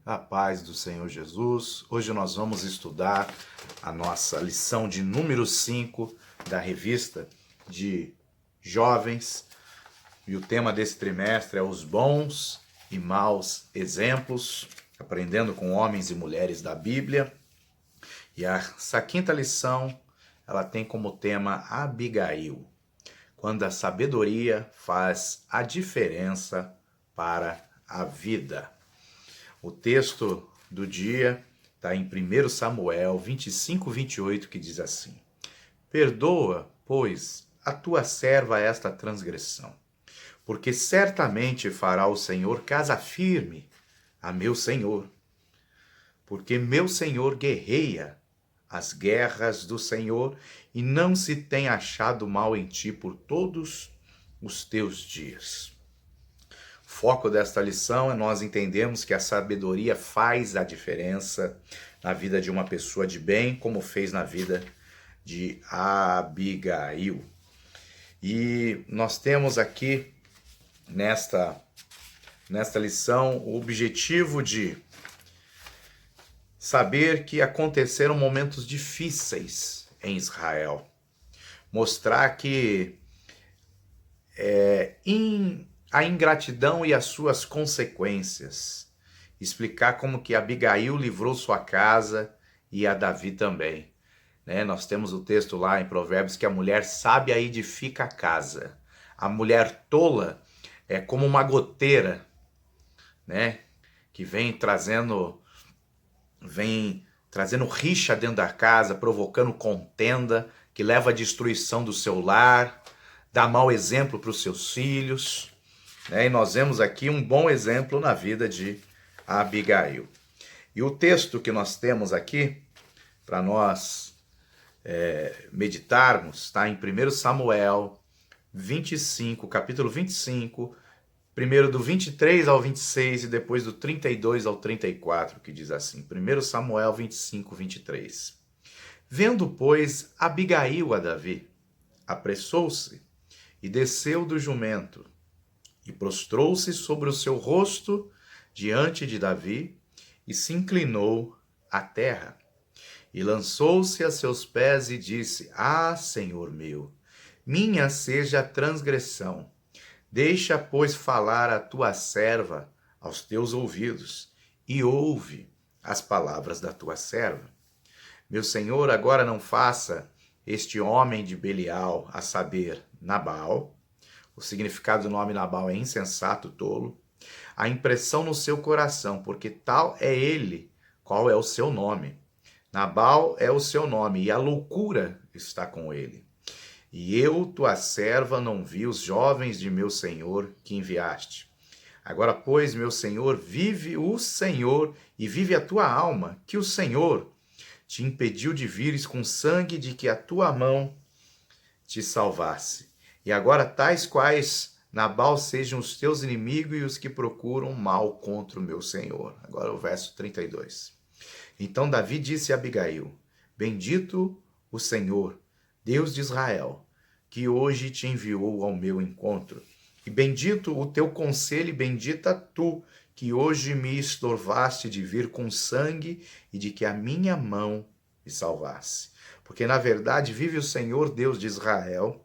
A paz do Senhor Jesus. Hoje nós vamos estudar a nossa lição de número 5 da revista de jovens. E o tema desse trimestre é os bons e maus exemplos, aprendendo com homens e mulheres da Bíblia. E essa quinta lição, ela tem como tema Abigail, quando a sabedoria faz a diferença para a vida. O texto do dia está em 1 Samuel 25, 28, que diz assim: Perdoa, pois, a tua serva esta transgressão, porque certamente fará o Senhor casa firme a meu Senhor, porque meu Senhor guerreia as guerras do Senhor e não se tem achado mal em ti por todos os teus dias. O foco desta lição é nós entendermos que a sabedoria faz a diferença na vida de uma pessoa de bem, como fez na vida de Abigail. E nós temos aqui nesta lição o objetivo de saber que aconteceram momentos difíceis em Israel. Mostrar que a ingratidão e as suas consequências. Explicar como que Abigail livrou sua casa e a Davi também. Nós temos o texto lá em Provérbios que a mulher sábia edifica a casa. A mulher tola é como uma goteira, que vem trazendo rixa dentro da casa, provocando contenda, que leva à destruição do seu lar, dá mau exemplo para os seus filhos. E nós vemos aqui um bom exemplo na vida de Abigail. E o texto que nós temos aqui, para nós meditarmos, está em 1 Samuel 25, capítulo 25, primeiro do 23 ao 26 e depois do 32 ao 34, que diz assim, 1 Samuel 25, 23. Vendo, pois, Abigail a Davi, apressou-se e desceu do jumento, e prostrou-se sobre o seu rosto diante de Davi, e se inclinou à terra. E lançou-se a seus pés e disse: Ah, Senhor meu, minha seja a transgressão. Deixa, pois, falar a tua serva aos teus ouvidos, e ouve as palavras da tua serva. Meu Senhor, agora não faça este homem de Belial, a saber, Nabal. O significado do nome Nabal é insensato, tolo. A impressão no seu coração, porque tal é ele, qual é o seu nome. Nabal é o seu nome, e a loucura está com ele. E eu, tua serva, não vi os jovens de meu senhor que enviaste. Agora, pois, meu senhor, vive o Senhor, e vive a tua alma, que o Senhor te impediu de vires com sangue de que a tua mão te salvasse. E agora tais quais Nabal sejam os teus inimigos e os que procuram mal contra o meu Senhor. Agora o verso 32. Então Davi disse a Abigail: Bendito o Senhor, Deus de Israel, que hoje te enviou ao meu encontro. E bendito o teu conselho e bendita tu, que hoje me estorvaste de vir com sangue e de que a minha mão me salvasse. Porque na verdade vive o Senhor, Deus de Israel,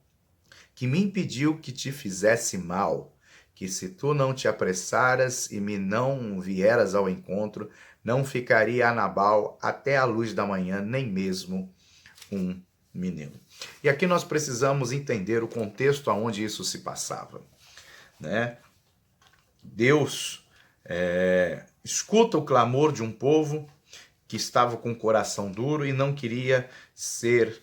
que me impediu que te fizesse mal, que se tu não te apressaras e me não vieras ao encontro, não ficaria a Nabal até a luz da manhã, nem mesmo um menino. E aqui nós precisamos entender o contexto aonde isso se passava. Deus escuta o clamor de um povo que estava com o coração duro e não queria ser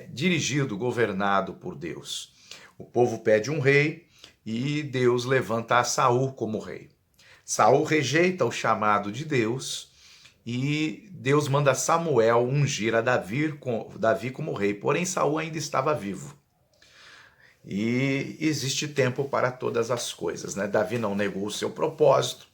dirigido, governado por Deus. O povo pede um rei e Deus levanta a Saul como rei. Saul rejeita o chamado de Deus e Deus manda Samuel ungir a Davi como rei. Porém, Saul ainda estava vivo. E existe tempo para todas as coisas, Davi não negou o seu propósito.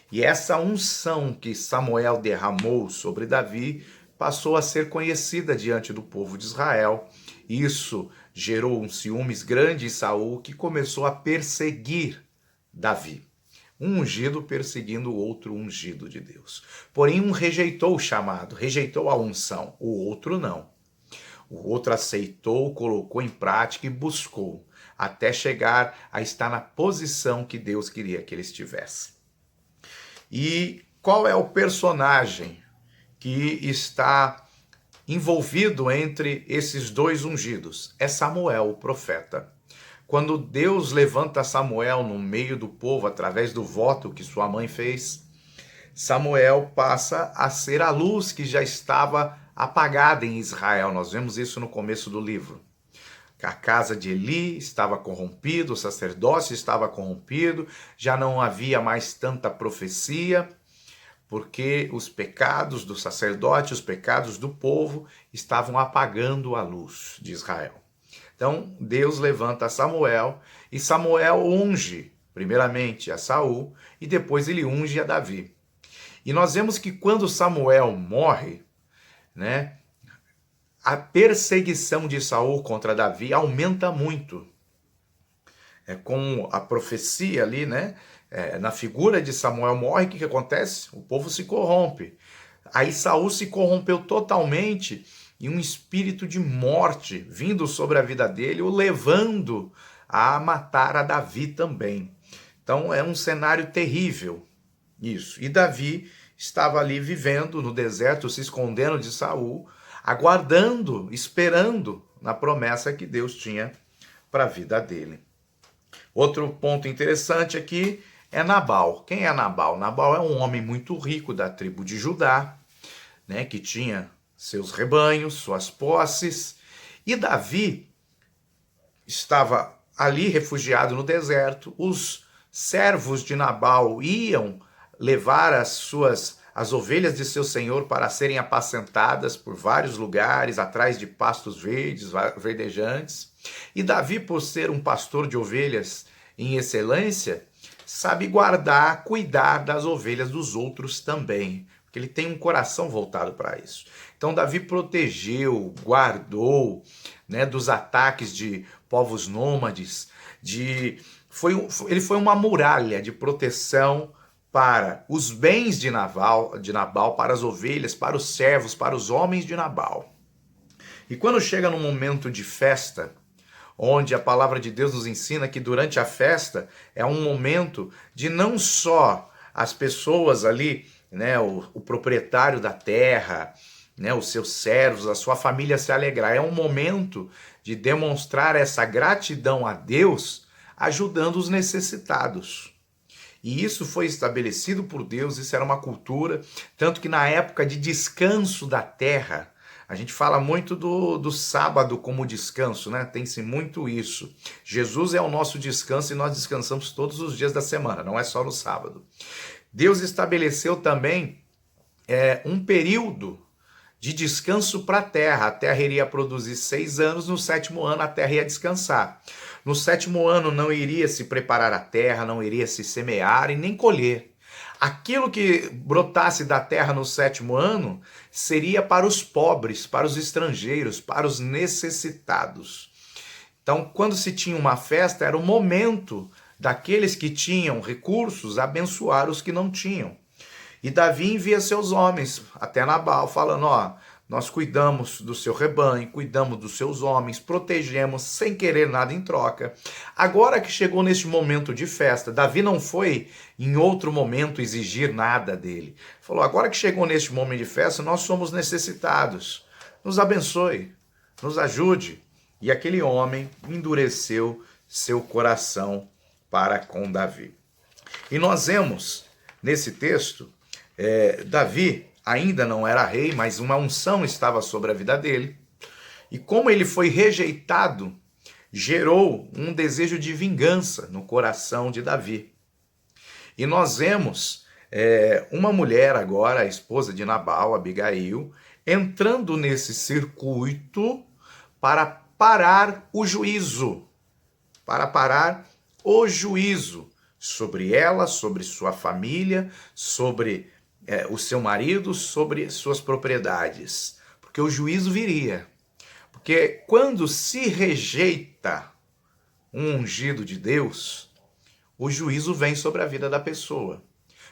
E essa unção que Samuel derramou sobre Davi passou a ser conhecida diante do povo de Israel. Isso gerou um ciúmes grande em Saul, que começou a perseguir Davi. Um ungido perseguindo o outro ungido de Deus. Porém, um rejeitou o chamado, rejeitou a unção, o outro não. O outro aceitou, colocou em prática e buscou, até chegar a estar na posição que Deus queria que ele estivesse. E qual é o personagem que está envolvido entre esses dois ungidos? É Samuel, o profeta. Quando Deus levanta Samuel no meio do povo, através do voto que sua mãe fez, Samuel passa a ser a luz que já estava apagada em Israel. Nós vemos isso no começo do livro. A casa de Eli estava corrompida, o sacerdócio estava corrompido, já não havia mais tanta profecia, porque os pecados do sacerdote, os pecados do povo estavam apagando a luz de Israel. Então, Deus levanta Samuel e Samuel unge, primeiramente, a Saul e depois ele unge a Davi. E nós vemos que quando Samuel morre, né, a perseguição de Saul contra Davi aumenta muito. Com a profecia ali, né, na figura de Samuel morre, o que acontece? O povo se corrompe. Aí Saul se corrompeu totalmente e um espírito de morte vindo sobre a vida dele, o levando a matar a Davi também. Então é um cenário terrível isso. E Davi estava ali vivendo no deserto, se escondendo de Saul, aguardando, esperando na promessa que Deus tinha para a vida dele. Outro ponto interessante aqui é Nabal. Quem é Nabal? Nabal é um homem muito rico da tribo de Judá, né, que tinha seus rebanhos, suas posses, e Davi estava ali refugiado no deserto. Os servos de Nabal iam levar as ovelhas de seu senhor para serem apacentadas por vários lugares, atrás de pastos verdes, verdejantes. E Davi, por ser um pastor de ovelhas em excelência, sabe guardar, cuidar das ovelhas dos outros também, porque ele tem um coração voltado para isso. Então Davi protegeu, guardou, né, dos ataques de povos nômades, ele foi uma muralha de proteção para os bens de Nabal, para as ovelhas, para os servos, para os homens de Nabal. E quando chega num momento de festa, onde a palavra de Deus nos ensina que durante a festa é um momento de não só as pessoas ali, né, o proprietário da terra, né, os seus servos, a sua família se alegrar, é um momento de demonstrar essa gratidão a Deus, ajudando os necessitados. E isso foi estabelecido por Deus, isso era uma cultura, tanto que na época de descanso da terra, a gente fala muito do sábado como descanso, né? Tem-se muito isso. Jesus é o nosso descanso e nós descansamos todos os dias da semana, não é só no sábado. Deus estabeleceu também um período de descanso para a terra iria produzir 6 anos, no 7º ano a terra ia descansar. No 7º ano não iria se preparar a terra, não iria se semear e nem colher. Aquilo que brotasse da terra no 7º ano seria para os pobres, para os estrangeiros, para os necessitados. Então, quando se tinha uma festa, era o momento daqueles que tinham recursos abençoar os que não tinham. E Davi envia seus homens até Nabal, falando, nós cuidamos do seu rebanho, cuidamos dos seus homens, protegemos sem querer nada em troca. Agora que chegou neste momento de festa, Davi não foi em outro momento exigir nada dele. Falou, agora que chegou neste momento de festa, nós somos necessitados. Nos abençoe, nos ajude. E aquele homem endureceu seu coração para com Davi. E nós vemos nesse texto, Davi ainda não era rei, mas uma unção estava sobre a vida dele. E como ele foi rejeitado, gerou um desejo de vingança no coração de Davi. E nós vemos uma mulher agora, a esposa de Nabal, Abigail, entrando nesse circuito para parar o juízo. Para parar o juízo sobre ela, sobre sua família, sobre o seu marido, sobre suas propriedades. Porque o juízo viria. Porque quando se rejeita um ungido de Deus, o juízo vem sobre a vida da pessoa.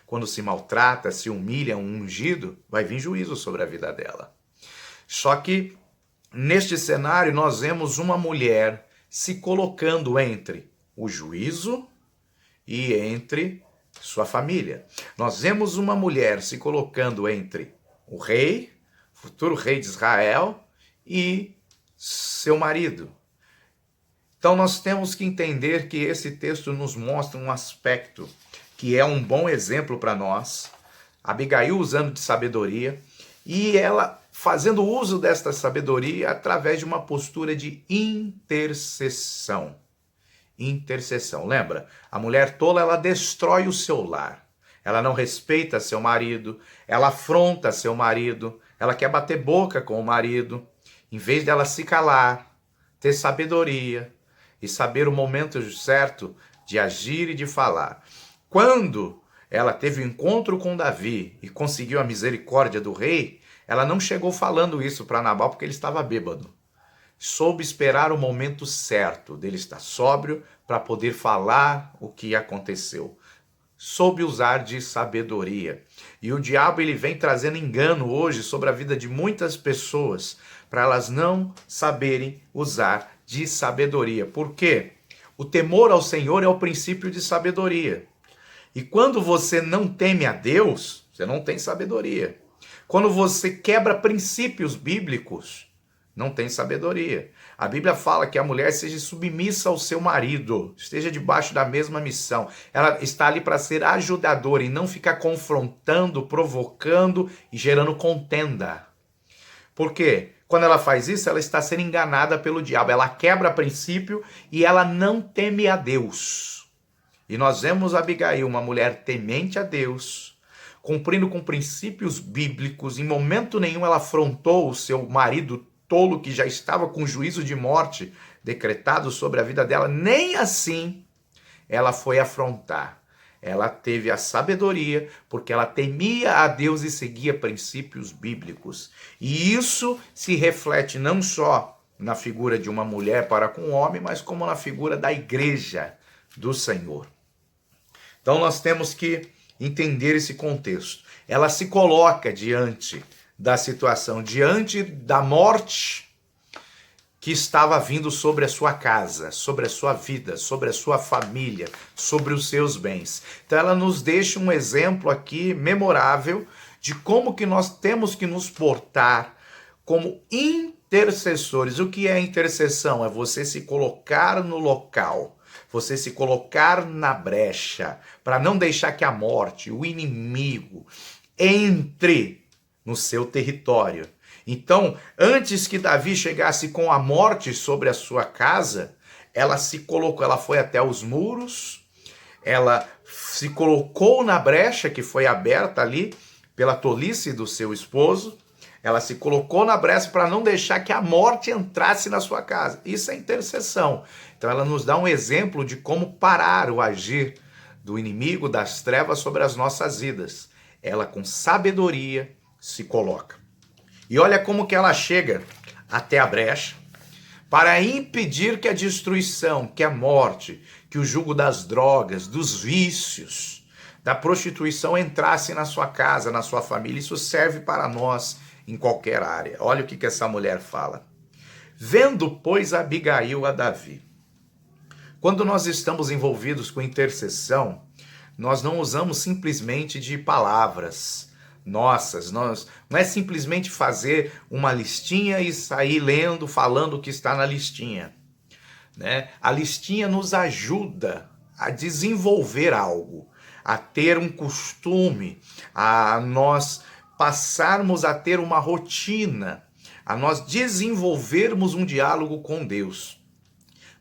Quando se maltrata, se humilha um ungido, vai vir juízo sobre a vida dela. Só que, neste cenário, nós vemos uma mulher se colocando entre o juízo e entre sua família. Nós vemos uma mulher se colocando entre o rei, futuro rei de Israel, e seu marido. Então nós temos que entender que esse texto nos mostra um aspecto que é um bom exemplo para nós. Abigail usando de sabedoria e ela fazendo uso desta sabedoria através de uma postura de intercessão. Intercessão. Lembra? A mulher tola, ela destrói o seu lar. Ela não respeita seu marido, ela afronta seu marido, ela quer bater boca com o marido. Em vez dela se calar, ter sabedoria e saber o momento certo de agir e de falar. Quando ela teve o encontro com Davi e conseguiu a misericórdia do rei, ela não chegou falando isso para Nabal porque ele estava bêbado. Soube esperar o momento certo dele estar sóbrio para poder falar o que aconteceu. Soube usar de sabedoria. E o diabo ele vem trazendo engano hoje sobre a vida de muitas pessoas para elas não saberem usar de sabedoria. Por quê? O temor ao Senhor é o princípio de sabedoria. E quando você não teme a Deus, você não tem sabedoria. Quando você quebra princípios bíblicos, não tem sabedoria. A Bíblia fala que a mulher seja submissa ao seu marido, esteja debaixo da mesma missão. Ela está ali para ser ajudadora e não ficar confrontando, provocando e gerando contenda. Por quê? Quando ela faz isso, ela está sendo enganada pelo diabo. Ela quebra princípio e ela não teme a Deus. E nós vemos Abigail, uma mulher temente a Deus, cumprindo com princípios bíblicos. Em momento nenhum ela afrontou o seu marido tolo que já estava com juízo de morte decretado sobre a vida dela. Nem assim ela foi afrontar. Ela teve a sabedoria porque ela temia a Deus e seguia princípios bíblicos. E isso se reflete não só na figura de uma mulher para com um homem, mas como na figura da igreja do Senhor. Então nós temos que entender esse contexto. Ela se coloca diante da situação, diante da morte que estava vindo sobre a sua casa, sobre a sua vida, sobre a sua família, sobre os seus bens. Então ela nos deixa um exemplo aqui memorável de como que nós temos que nos portar como intercessores. O que é intercessão? É você se colocar no local, você se colocar na brecha, para não deixar que a morte, o inimigo, entre no seu território. Então, antes que Davi chegasse com a morte sobre a sua casa, ela se colocou, ela foi até os muros, ela se colocou na brecha que foi aberta ali pela tolice do seu esposo, ela se colocou na brecha para não deixar que a morte entrasse na sua casa. Isso é intercessão. Então ela nos dá um exemplo de como parar o agir do inimigo das trevas sobre as nossas vidas. Ela com sabedoria se coloca. E olha como que ela chega até a brecha para impedir que a destruição, que a morte, que o jugo das drogas, dos vícios, da prostituição entrasse na sua casa, na sua família. Isso serve para nós em qualquer área. Olha o que essa mulher fala. Vendo, pois, Abigail a Davi. Quando nós estamos envolvidos com intercessão, nós não usamos simplesmente de palavras nossas, não é simplesmente fazer uma listinha e sair lendo, falando o que está na listinha, né? A listinha nos ajuda a desenvolver algo, a ter um costume, a nós passarmos a ter uma rotina, a nós desenvolvermos um diálogo com Deus.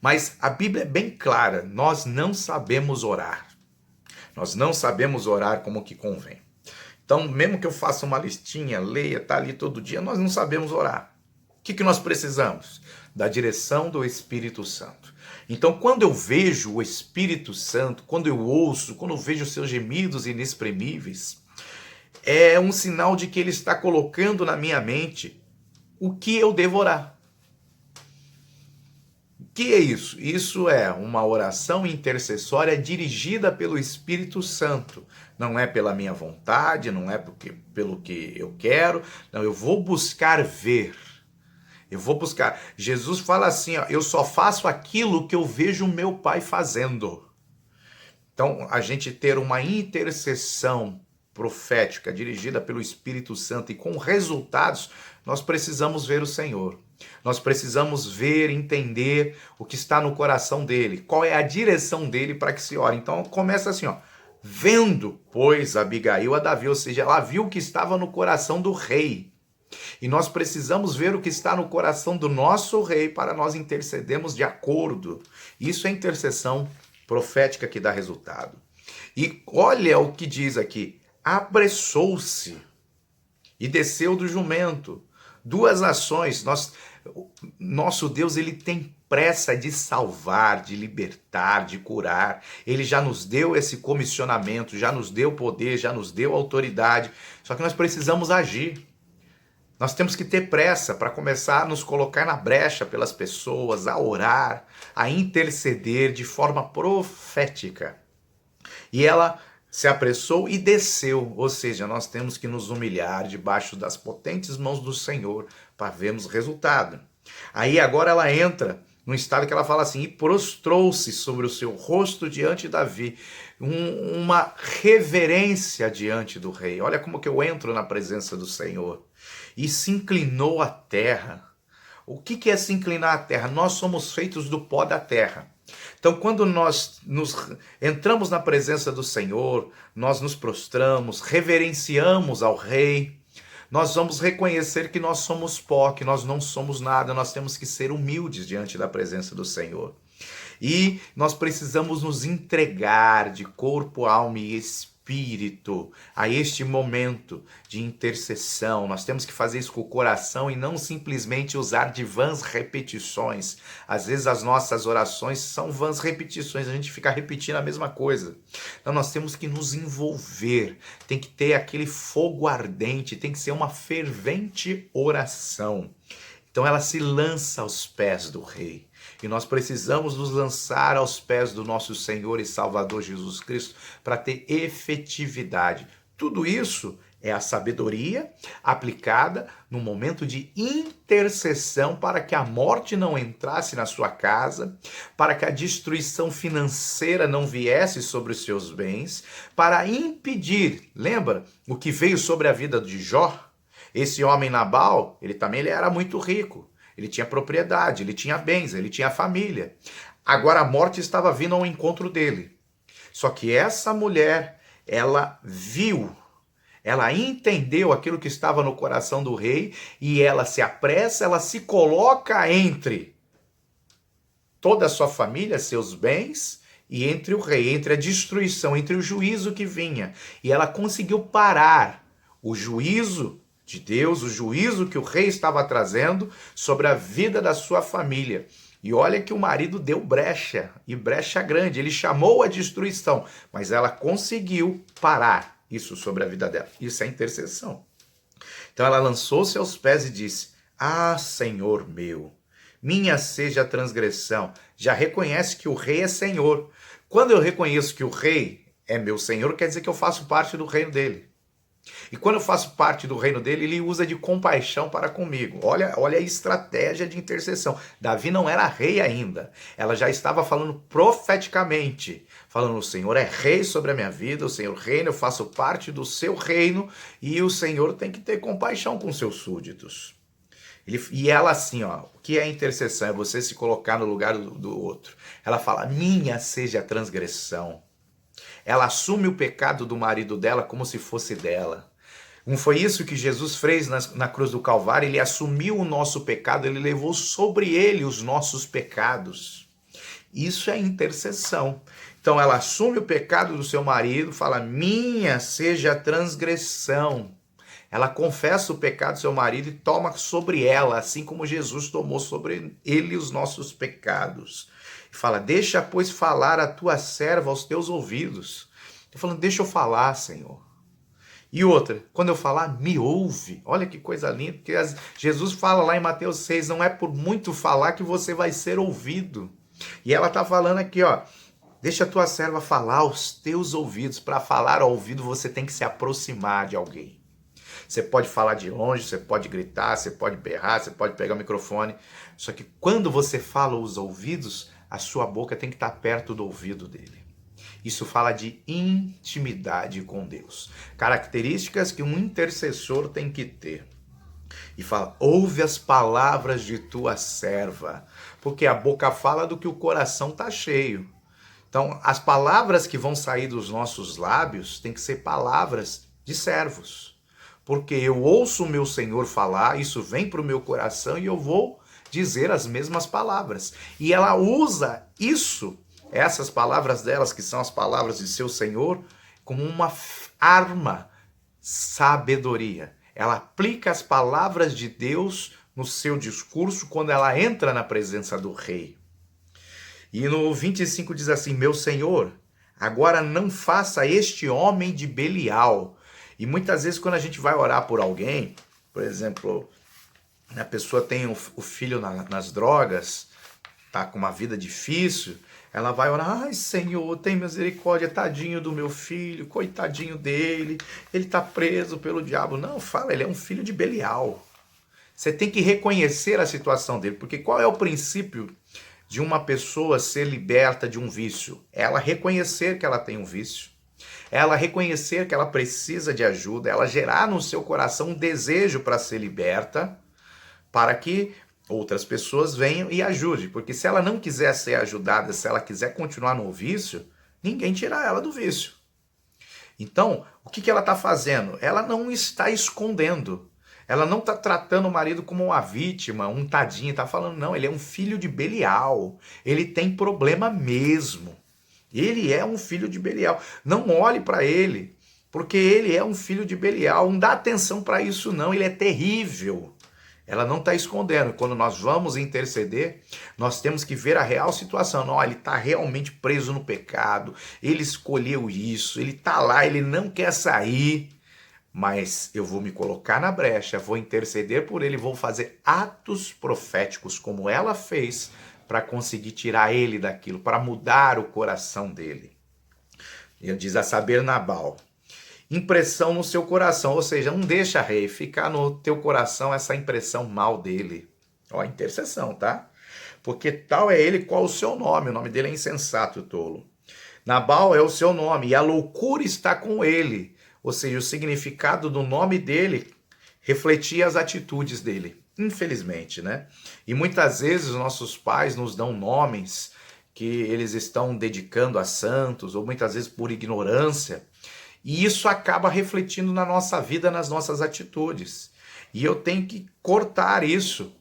Mas a Bíblia é bem clara, nós não sabemos orar. Nós não sabemos orar como que convém. Então, mesmo que eu faça uma listinha, leia, tá ali todo dia, nós não sabemos orar. O que nós precisamos? Da direção do Espírito Santo. Então, quando eu vejo o Espírito Santo, quando eu ouço, quando eu vejo os seus gemidos inexprimíveis, é um sinal de que ele está colocando na minha mente o que eu devo orar. O que é isso? Isso é uma oração intercessória dirigida pelo Espírito Santo. Não é pela minha vontade, não é pelo que eu quero. Não, eu vou buscar ver. Eu vou buscar. Jesus fala assim, ó, eu só faço aquilo que eu vejo o meu Pai fazendo. Então, a gente ter uma intercessão profética dirigida pelo Espírito Santo e com resultados, nós precisamos ver o Senhor. Nós precisamos ver, entender o que está no coração dele, qual é a direção dele para que se ore. Então começa assim, ó, vendo, pois, Abigail a Davi, ou seja, ela viu o que estava no coração do rei. E nós precisamos ver o que está no coração do nosso rei para nós intercedermos de acordo. Isso é intercessão profética que dá resultado. E olha o que diz aqui, apressou-se e desceu do jumento. Duas ações. Nosso Deus, ele tem pressa de salvar, de libertar, de curar. Ele já nos deu esse comissionamento, já nos deu poder, já nos deu autoridade. Só que nós precisamos agir. Nós temos que ter pressa para começar a nos colocar na brecha pelas pessoas, a orar, a interceder de forma profética. E ela se apressou e desceu, ou seja, nós temos que nos humilhar debaixo das potentes mãos do Senhor para vermos resultado. Aí agora ela entra num estado que ela fala assim, e prostrou-se sobre o seu rosto diante de Davi, uma reverência diante do rei. Olha como que eu entro na presença do Senhor. E se inclinou à terra. O que é se inclinar à terra? Nós somos feitos do pó da terra. Então, quando nós entramos na presença do Senhor, nós nos prostramos, reverenciamos ao Rei, nós vamos reconhecer que nós somos pó, que nós não somos nada, nós temos que ser humildes diante da presença do Senhor. E nós precisamos nos entregar de corpo, alma e espírito a este momento de intercessão. Nós temos que fazer isso com o coração e não simplesmente usar de vãs repetições. Às vezes as nossas orações são vãs repetições, a gente fica repetindo a mesma coisa. Então nós temos que nos envolver, tem que ter aquele fogo ardente, tem que ser uma fervente oração. Então ela se lança aos pés do Rei. E nós precisamos nos lançar aos pés do nosso Senhor e Salvador Jesus Cristo para ter efetividade. Tudo isso é a sabedoria aplicada no momento de intercessão para que a morte não entrasse na sua casa, para que a destruição financeira não viesse sobre os seus bens, para impedir, lembra o que veio sobre a vida de Jó? Esse homem Nabal, ele era muito rico. Ele tinha propriedade, ele tinha bens, ele tinha família. Agora a morte estava vindo ao encontro dele. Só que essa mulher, ela viu, ela entendeu aquilo que estava no coração do rei e ela se apressa, ela se coloca entre toda a sua família, seus bens, e entre o rei, entre a destruição, entre o juízo que vinha. E ela conseguiu parar o juízo de Deus, o juízo que o rei estava trazendo sobre a vida da sua família. E olha que o marido deu brecha, e brecha grande, ele chamou a destruição, mas ela conseguiu parar isso sobre a vida dela. Isso é intercessão. Então ela lançou-se aos pés e disse, ah, Senhor meu, minha seja a transgressão. Já reconhece que o rei é Senhor. Quando eu reconheço que o rei é meu Senhor, quer dizer que eu faço parte do reino dele. E quando eu faço parte do reino dele, ele usa de compaixão para comigo. Olha a estratégia de intercessão. Davi não era rei ainda. Ela já estava falando profeticamente. Falando, o Senhor é rei sobre a minha vida, o Senhor reina, eu faço parte do seu reino e o Senhor tem que ter compaixão com seus súditos. E ela assim, ó, o que é intercessão? É você se colocar no lugar do outro. Ela fala, minha seja a transgressão. Ela assume o pecado do marido dela como se fosse dela. Não foi isso que Jesus fez na cruz do Calvário? Ele assumiu o nosso pecado, ele levou sobre ele os nossos pecados. Isso é intercessão. Então ela assume o pecado do seu marido, fala, minha seja a transgressão. Ela confessa o pecado do seu marido e toma sobre ela, assim como Jesus tomou sobre ele os nossos pecados. E fala, deixa, pois, falar a tua serva aos teus ouvidos. Estou falando, deixa eu falar, Senhor. E outra, quando eu falar, me ouve. Olha que coisa linda, porque Jesus fala lá em Mateus 6, não é por muito falar que você vai ser ouvido. E ela está falando aqui, ó, deixa a tua serva falar aos teus ouvidos. Para falar ao ouvido, você tem que se aproximar de alguém. Você pode falar de longe, você pode gritar, você pode berrar, você pode pegar o microfone. Só que quando você fala aos ouvidos, a sua boca tem que estar perto do ouvido dele. Isso fala de intimidade com Deus. Características que um intercessor tem que ter. E fala, ouve as palavras de tua serva. Porque a boca fala do que o coração está cheio. Então, as palavras que vão sair dos nossos lábios tem que ser palavras de servos. Porque eu ouço o meu Senhor falar, isso vem para o meu coração e eu vou dizer as mesmas palavras. E ela usa isso, essas palavras delas, que são as palavras de seu Senhor, como uma arma, sabedoria. Ela aplica as palavras de Deus no seu discurso quando ela entra na presença do rei. E no 25 diz assim, meu Senhor, agora não faça este homem de Belial. E muitas vezes quando a gente vai orar por alguém, por exemplo, a pessoa tem o filho nas drogas, tá com uma vida difícil, ela vai orar, ai Senhor, tem misericórdia, tadinho do meu filho, coitadinho dele, ele tá preso pelo diabo. Não, fala, ele é um filho de Belial. Você tem que reconhecer a situação dele, porque qual é o princípio de uma pessoa ser liberta de um vício? Ela reconhecer que ela tem um vício, ela reconhecer que ela precisa de ajuda, ela gerar no seu coração um desejo para ser liberta, para que outras pessoas venham e ajudem. Porque se ela não quiser ser ajudada, se ela quiser continuar no vício, ninguém tira ela do vício. Então, o que ela está fazendo? Ela não está escondendo. Ela não está tratando o marido como uma vítima, um tadinho. Está falando, não, ele é um filho de Belial. Ele tem problema mesmo. Ele é um filho de Belial. Não olhe para ele, porque ele é um filho de Belial. Não dá atenção para isso não, ele é terrível. Ela não está escondendo. Quando nós vamos interceder, nós temos que ver a real situação. Não, ele está realmente preso no pecado, ele escolheu isso, ele está lá, ele não quer sair, mas eu vou me colocar na brecha, vou interceder por ele, vou fazer atos proféticos como ela fez para conseguir tirar ele daquilo, para mudar o coração dele. Ele diz a saber Nabal, impressão no seu coração, ou seja, não deixa, rei, ficar no teu coração essa impressão mal dele. Ó, intercessão, tá? Porque tal é ele qual o seu nome, o nome dele é insensato, tolo. Nabal é o seu nome e a loucura está com ele, ou seja, o significado do nome dele refletia as atitudes dele, infelizmente, né? E muitas vezes os nossos pais nos dão nomes que eles estão dedicando a santos, ou muitas vezes por ignorância, e isso acaba refletindo na nossa vida, nas nossas atitudes. E eu tenho que cortar isso.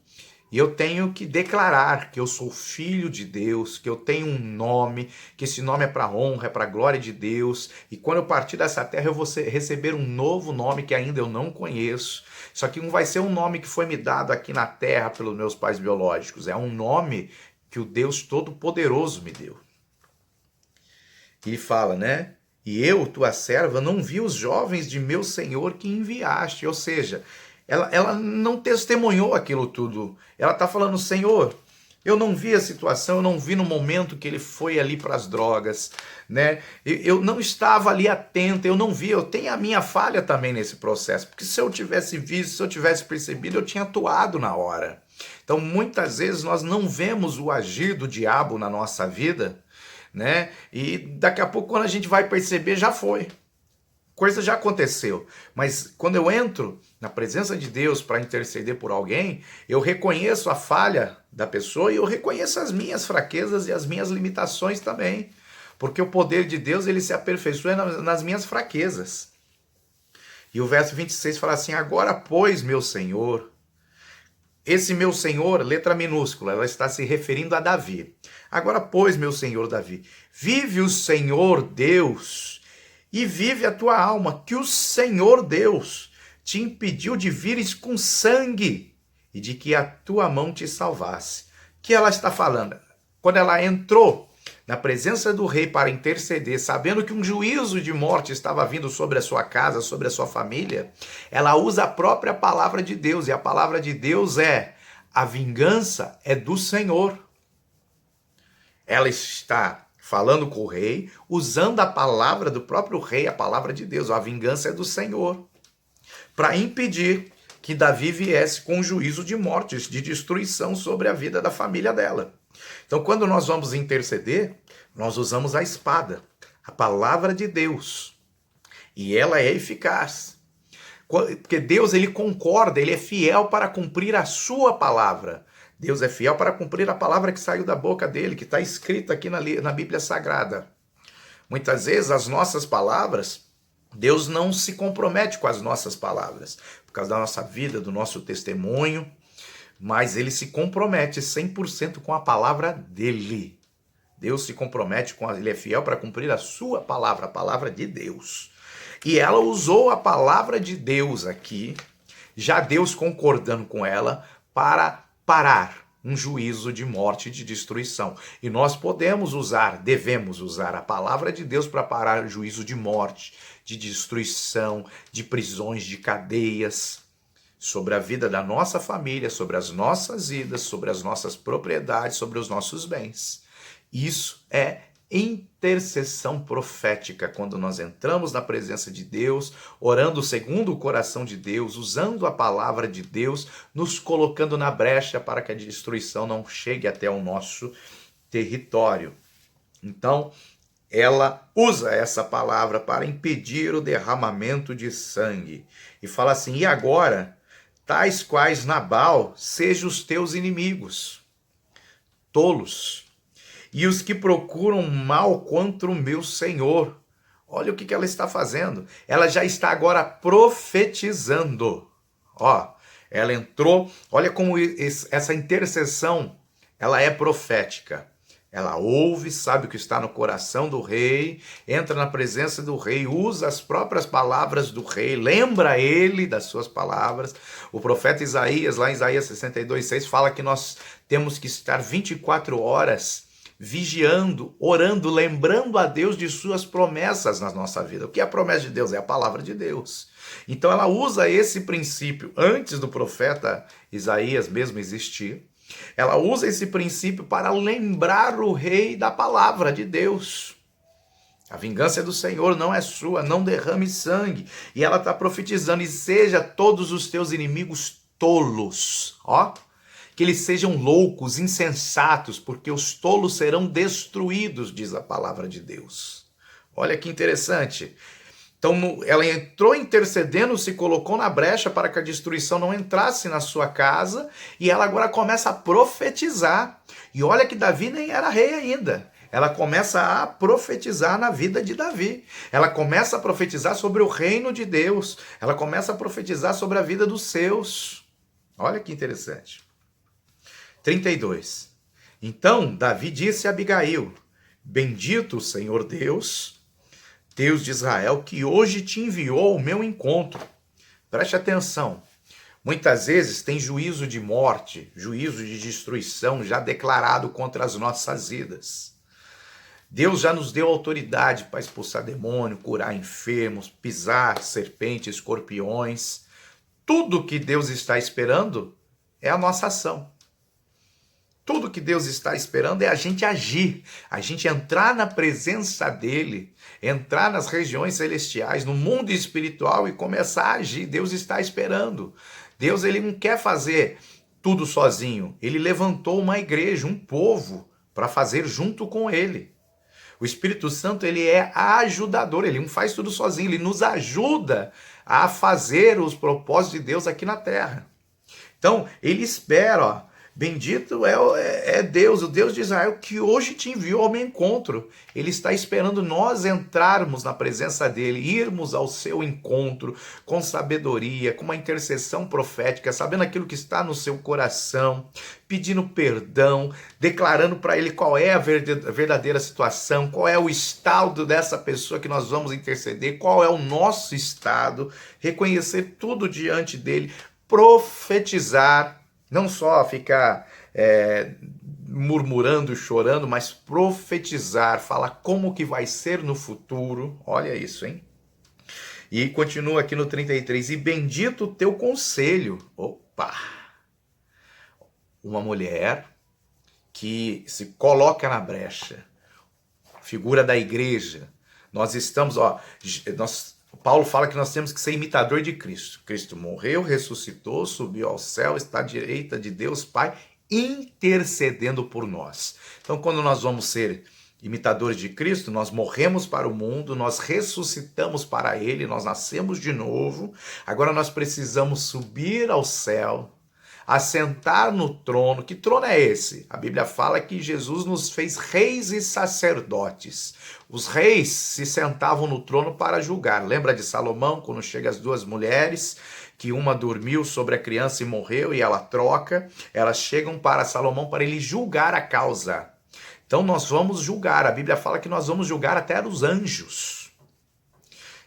E eu tenho que declarar que eu sou filho de Deus, que eu tenho um nome, que esse nome é para a honra, é para a glória de Deus. E quando eu partir dessa terra, eu vou receber um novo nome que ainda eu não conheço. Só que não vai ser um nome que foi me dado aqui na terra pelos meus pais biológicos. É um nome que o Deus Todo-Poderoso me deu. E fala, né? E eu, tua serva, não vi os jovens de meu Senhor que enviaste. Ou seja, ela não testemunhou aquilo tudo. Ela está falando, Senhor, eu não vi a situação, eu não vi no momento que ele foi ali para as drogas, né? Eu não estava ali atento, eu não vi, eu tenho a minha falha também nesse processo, porque se eu tivesse visto, se eu tivesse percebido, eu tinha atuado na hora. Então, muitas vezes nós não vemos o agir do diabo na nossa vida, né? E daqui a pouco, quando a gente vai perceber, já foi. Coisa já aconteceu. Mas quando eu entro na presença de Deus para interceder por alguém, eu reconheço a falha da pessoa e eu reconheço as minhas fraquezas e as minhas limitações também. Porque o poder de Deus, ele se aperfeiçoa nas minhas fraquezas. E o verso 26 fala assim, agora, pois, meu Senhor... Esse meu Senhor, letra minúscula, ela está se referindo a Davi. Agora, pois, meu Senhor Davi, vive o Senhor Deus e vive a tua alma, que o Senhor Deus te impediu de vires com sangue e de que a tua mão te salvasse. O que ela está falando? Quando ela entrou na presença do rei para interceder, sabendo que um juízo de morte estava vindo sobre a sua casa, sobre a sua família, ela usa a própria palavra de Deus, e a palavra de Deus é: a vingança é do Senhor. Ela está falando com o rei, usando a palavra do próprio rei, a palavra de Deus. A vingança é do Senhor, para impedir que Davi viesse com um juízo de morte, de destruição sobre a vida da família dela. Então, quando nós vamos interceder, nós usamos a espada, a palavra de Deus, e ela é eficaz. Porque Deus, ele concorda, ele é fiel para cumprir a sua palavra. Deus é fiel para cumprir a palavra que saiu da boca dele, que está escrita aqui na Bíblia Sagrada. Muitas vezes as nossas palavras, Deus não se compromete com as nossas palavras, por causa da nossa vida, do nosso testemunho, mas ele se compromete 100% com a palavra dele. Deus se compromete ele é fiel para cumprir a sua palavra, a palavra de Deus. E ela usou a palavra de Deus aqui, já Deus concordando com ela, para parar um juízo de morte e de destruição. E nós devemos usar a palavra de Deus para parar o juízo de morte, de destruição, de prisões, de cadeias, sobre a vida da nossa família, sobre as nossas vidas, sobre as nossas propriedades, sobre os nossos bens. Isso é intercessão profética, quando nós entramos na presença de Deus, orando segundo o coração de Deus, usando a palavra de Deus, nos colocando na brecha para que a destruição não chegue até o nosso território. Então, ela usa essa palavra para impedir o derramamento de sangue. E fala assim: e agora, tais quais Nabal, sejam os teus inimigos, tolos, e os que procuram mal contra o meu Senhor. Olha o que ela está fazendo. Ela já está agora profetizando. Ó, ela entrou, olha como essa intercessão, ela é profética. Ela ouve, sabe o que está no coração do rei, entra na presença do rei, usa as próprias palavras do rei, lembra ele das suas palavras. O profeta Isaías, lá em Isaías 62:6, fala que nós temos que estar 24 horas vigiando, orando, lembrando a Deus de suas promessas na nossa vida. O que é a promessa de Deus? É a palavra de Deus. Então ela usa esse princípio antes do profeta Isaías mesmo existir. Ela usa esse princípio para lembrar o rei da palavra de Deus. A vingança é do Senhor, não é sua, não derrame sangue. E ela está profetizando: e seja todos os teus inimigos tolos. Ó, que eles sejam loucos, insensatos, porque os tolos serão destruídos, diz a palavra de Deus. Olha que interessante. Então ela entrou intercedendo, se colocou na brecha para que a destruição não entrasse na sua casa, e ela agora começa a profetizar. E olha que Davi nem era rei ainda. Ela começa a profetizar na vida de Davi. Ela começa a profetizar sobre o reino de Deus. Ela começa a profetizar sobre a vida dos seus. Olha que interessante. 32. Então Davi disse a Abigail: bendito o Senhor Deus, Deus de Israel, que hoje te enviou ao meu encontro. Preste atenção. Muitas vezes tem juízo de morte, juízo de destruição já declarado contra as nossas vidas. Deus já nos deu autoridade para expulsar demônio, curar enfermos, pisar serpentes, escorpiões. Tudo que Deus está esperando é a nossa ação. Tudo que Deus está esperando é a gente agir, a gente entrar na presença dele, entrar nas regiões celestiais, no mundo espiritual e começar a agir. Deus está esperando. Deus, ele não quer fazer tudo sozinho. Ele levantou uma igreja, um povo, para fazer junto com ele. O Espírito Santo, ele é ajudador, ele não faz tudo sozinho, ele nos ajuda a fazer os propósitos de Deus aqui na terra. Então, ele espera, ó. Bendito é Deus, o Deus de Israel, que hoje te enviou ao meu encontro. Ele está esperando nós entrarmos na presença dele, irmos ao seu encontro com sabedoria, com uma intercessão profética, sabendo aquilo que está no seu coração, pedindo perdão, declarando para ele qual é a verdadeira situação, qual é o estado dessa pessoa que nós vamos interceder, qual é o nosso estado, reconhecer tudo diante dele, profetizar. Não só ficar murmurando, chorando, mas profetizar, falar como que vai ser no futuro. Olha isso, hein? E continua aqui no 33, e bendito o teu conselho. Opa! Uma mulher que se coloca na brecha, figura da igreja. Nós estamos, Paulo fala que nós temos que ser imitador de Cristo. Cristo morreu, ressuscitou, subiu ao céu, está à direita de Deus Pai, intercedendo por nós. Então, quando nós vamos ser imitadores de Cristo, nós morremos para o mundo, nós ressuscitamos para Ele, nós nascemos de novo. Agora nós precisamos subir ao céu, assentar no trono. Que trono é esse? A Bíblia fala que Jesus nos fez reis e sacerdotes. Os reis se sentavam no trono para julgar. Lembra de Salomão, quando chega as duas mulheres, que uma dormiu sobre a criança e morreu, e ela troca, elas chegam para Salomão para ele julgar a causa. Então nós vamos julgar, a Bíblia fala que nós vamos julgar até os anjos.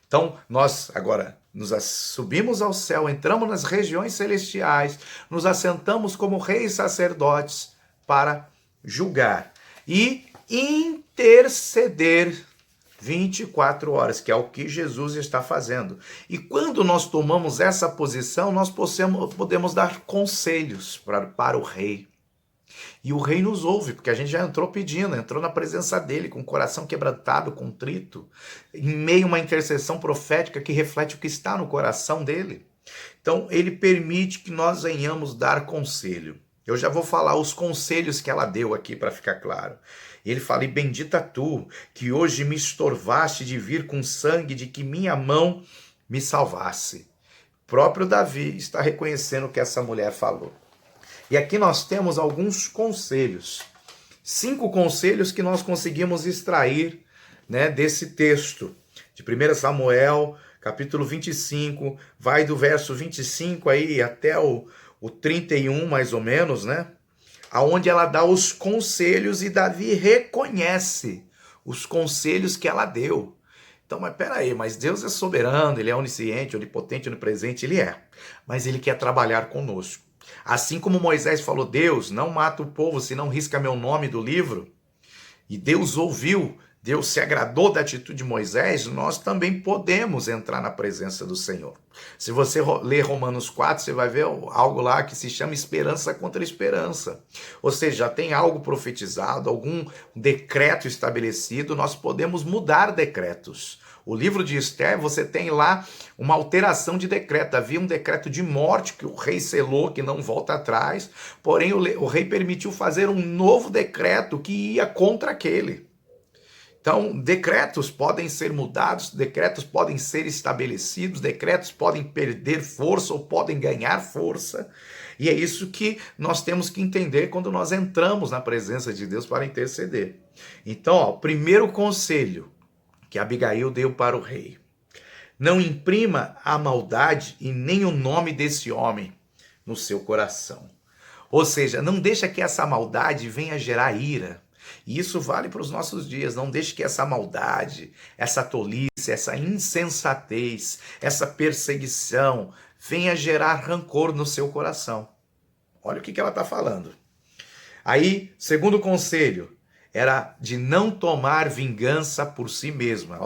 Então nós agora subimos ao céu, entramos nas regiões celestiais, nos assentamos como reis e sacerdotes para julgar e interceder 24 horas, que é o que Jesus está fazendo. E quando nós tomamos essa posição, nós podemos dar conselhos para o rei. E o rei nos ouve, porque a gente já entrou pedindo, entrou na presença dele, com o coração quebrantado, contrito, em meio a uma intercessão profética que reflete o que está no coração dele. Então, ele permite que nós venhamos dar conselho. Eu já vou falar os conselhos que ela deu aqui para ficar claro. Ele fala, e bendita tu, que hoje me estorvaste de vir com sangue, de que minha mão me salvasse. O próprio Davi está reconhecendo o que essa mulher falou. E aqui nós temos alguns conselhos. 5 conselhos que nós conseguimos extrair, né, desse texto. De 1 Samuel, capítulo 25, vai do verso 25 aí até o 31, mais ou menos, né? Aonde ela dá os conselhos e Davi reconhece os conselhos que ela deu. Então, mas peraí, mas Deus é soberano, Ele é onisciente, onipotente, onipresente, Ele é. Mas Ele quer trabalhar conosco. Assim como Moisés falou, Deus, não mata o povo, senão risca meu nome do livro. E Deus ouviu, Deus se agradou da atitude de Moisés, nós também podemos entrar na presença do Senhor. Se você ler Romanos 4, você vai ver algo lá que se chama esperança contra esperança. Ou seja, já tem algo profetizado, algum decreto estabelecido, nós podemos mudar decretos. O livro de Esther, você tem lá uma alteração de decreto. Havia um decreto de morte que o rei selou, que não volta atrás, porém o rei permitiu fazer um novo decreto que ia contra aquele. Então, decretos podem ser mudados, decretos podem ser estabelecidos, decretos podem perder força ou podem ganhar força. E é isso que nós temos que entender quando nós entramos na presença de Deus para interceder. Então, o primeiro conselho que Abigail deu para o rei: não imprima a maldade e nem o nome desse homem no seu coração. Ou seja, não deixa que essa maldade venha gerar ira. E isso vale para os nossos dias. Não deixe que essa maldade, essa tolice, essa insensatez, essa perseguição venha gerar rancor no seu coração. Olha o que ela está falando. Aí, segundo conselho, era de não tomar vingança por si mesma.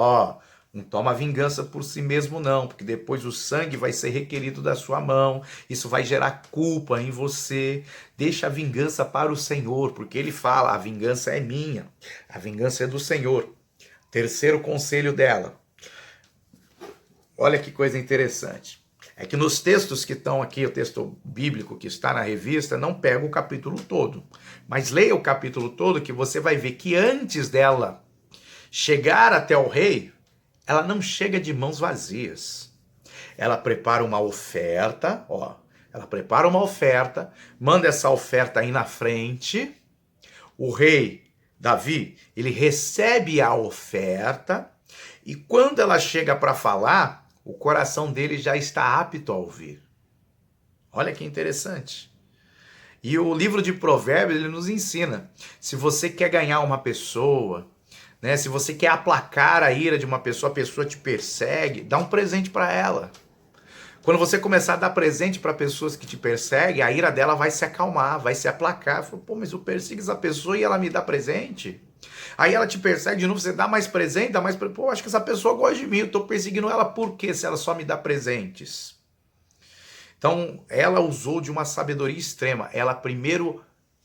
Não toma vingança por si mesmo não, porque depois o sangue vai ser requerido da sua mão, isso vai gerar culpa em você. Deixa a vingança para o Senhor, porque ele fala, a vingança é minha, a vingança é do Senhor. Terceiro conselho dela. Olha que coisa interessante. É que nos textos que estão aqui, o texto bíblico que está na revista, não pega o capítulo todo. Mas leia o capítulo todo que você vai ver que antes dela chegar até o rei, ela não chega de mãos vazias. Ela prepara uma oferta, manda essa oferta aí na frente. O rei Davi, ele recebe a oferta e quando ela chega para falar, o coração dele já está apto a ouvir. Olha que interessante. E o livro de Provérbios, ele nos ensina, se você quer ganhar uma pessoa, né, se você quer aplacar a ira de uma pessoa, a pessoa te persegue, dá um presente para ela. Quando você começar a dar presente para pessoas que te perseguem, a ira dela vai se acalmar, vai se aplacar. Fala, pô, mas eu persigo essa pessoa e ela me dá presente. Aí ela te persegue de novo, você dá mais presente, dá mais presente. Pô, acho que essa pessoa gosta de mim, eu estou perseguindo ela por quê, se ela só me dá presentes? Então, ela usou de uma sabedoria extrema. Ela primeiro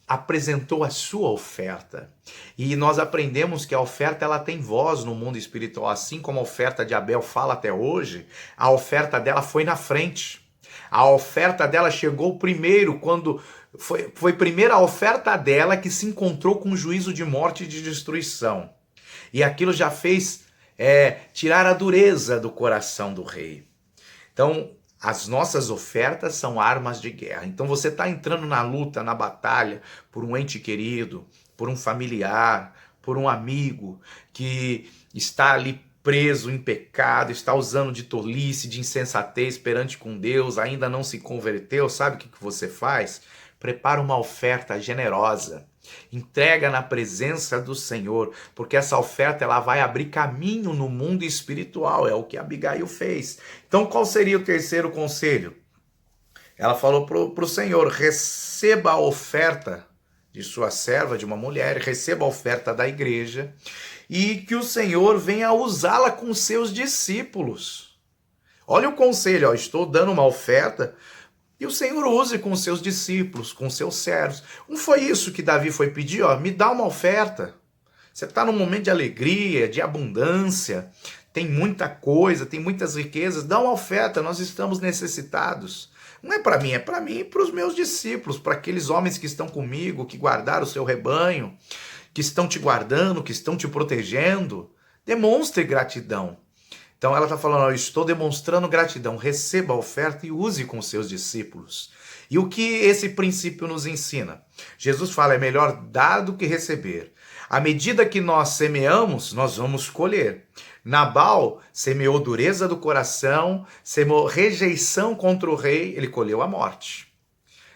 apresentou a sua oferta. E nós aprendemos que a oferta ela tem voz no mundo espiritual, assim como a oferta de Abel fala até hoje, a oferta dela foi na frente. A oferta dela chegou primeiro, quando foi primeiro a oferta dela que se encontrou com o juízo de morte e de destruição. E aquilo já fez tirar a dureza do coração do rei. Então, as nossas ofertas são armas de guerra. Então você está entrando na luta, na batalha, por um ente querido, por um familiar, por um amigo que está ali preso em pecado, está usando de tolice, de insensatez perante com Deus, ainda não se converteu. Sabe o que você faz? Prepara uma oferta generosa. Entrega na presença do Senhor, porque essa oferta ela vai abrir caminho no mundo espiritual, é o que Abigail fez. Então qual seria o terceiro conselho? Ela falou para o Senhor, receba a oferta de sua serva, de uma mulher, receba a oferta da igreja, e que o Senhor venha usá-la com seus discípulos. Olha o conselho, estou dando uma oferta, e o Senhor use com os seus discípulos, com seus servos. Não foi isso que Davi foi pedir? Me dá uma oferta. Você está num momento de alegria, de abundância, tem muita coisa, tem muitas riquezas. Dá uma oferta, nós estamos necessitados. Não é para mim, é para mim e para os meus discípulos, para aqueles homens que estão comigo, que guardaram o seu rebanho, que estão te guardando, que estão te protegendo. Demonstre gratidão. Então ela está falando, eu estou demonstrando gratidão, receba a oferta e use com seus discípulos. E o que esse princípio nos ensina? Jesus fala, é melhor dar do que receber. À medida que nós semeamos, nós vamos colher. Nabal semeou dureza do coração, semeou rejeição contra o rei, ele colheu a morte.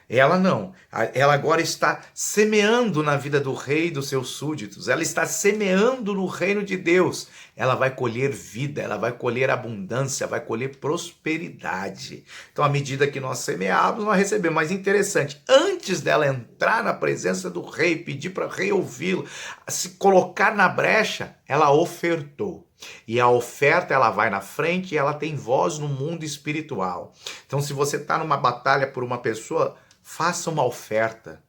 Ela não, ela agora está semeando na vida do rei e dos seus súditos, ela está semeando no reino de Deus, ela vai colher vida, ela vai colher abundância, vai colher prosperidade. Então, à medida que nós semearmos, nós recebemos. Mas interessante, antes dela entrar na presença do rei, pedir para o rei ouvi-lo, se colocar na brecha, ela ofertou. E a oferta, ela vai na frente e ela tem voz no mundo espiritual. Então, se você está numa batalha por uma pessoa, faça uma oferta.